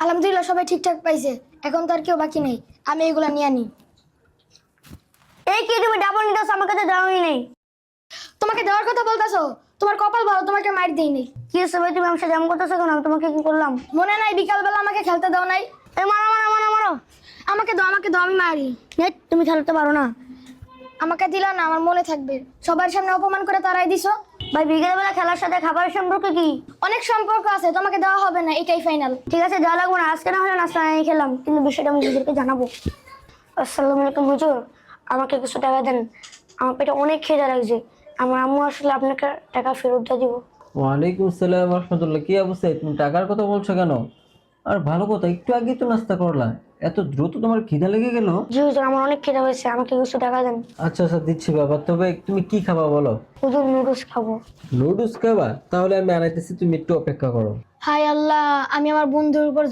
আলহামদুলিল্লাহ সবাই ঠিকঠাক পাইছে, এখন তো আর কেউ বাকি নেই, আমি এগুলা নিয়ে আনি। এই কি তুমি ডাবল নিতেছ, আমাকে তো দেওয়াই নেই। তোমাকে দেওয়ার কথা বলতেছো? তোমার কপাল ভালো, তোমাকে মার দেইনি। কি হচ্ছে ভাই, তুমি আমার সাথে এমন করতেছো কেন? আমি তোমাকে কি করলাম? মনে নাই বিকালবেলা আমাকে খেলতে দাও নাই? এই মারো মারো মারো মারো। আমাকে দাও, আমাকে দাও, আমি মারি। নেট, তুমি খেলতে পারো না। আমাকে দিলা না, আমার মনে থাকবে। সবার সামনে অপমান করে তাড়াই দিছো। ভাই বিকেলবেলা খেলার সাথে খাবারের সম্পর্ক কি? অনেক সম্পর্ক আছে, তোমাকে দেওয়া হবে না, এটাই ফাইনাল। ঠিক আছে, যা লাগবে না, আজকে না হলে নাস্তা নিয়ে খেলাম, কিন্তু বিষয়টা আমি হুজুরকে জানাবো। আসসালামু আলাইকুম হুজুর, আমাকে কিছু টাকা দেন, আমার পেটে অনেক খিদে লাগছে। আমার আম্মু আসলে আপনাকে টাকা ফেরত দিয়ে দিব। ওয়ালাইকুম আসসালাম রহমতুল্লাহ। কি অবস্থা? তুমি টাকার কথা বলছো কেন? আর ভালো কথা, একটু আগে তো নাস্তা করলা, এত দ্রুত তোমার খিদা লেগে গেল? জি হুজুর, আমার অনেক খিদে হয়েছে, আমাকে কিছু টাকা দেন। আচ্ছা আচ্ছা, দিচ্ছি বাবা। তবে তুমি কি খাবা বলো? হুজুর নুডলস খাবো। নুডলস খাবা? তাহলে আমি আনাইতেছি, তুমি একটু অপেক্ষা করো। হায় আল্লাহ, আমি আমার বন্ধুর উপর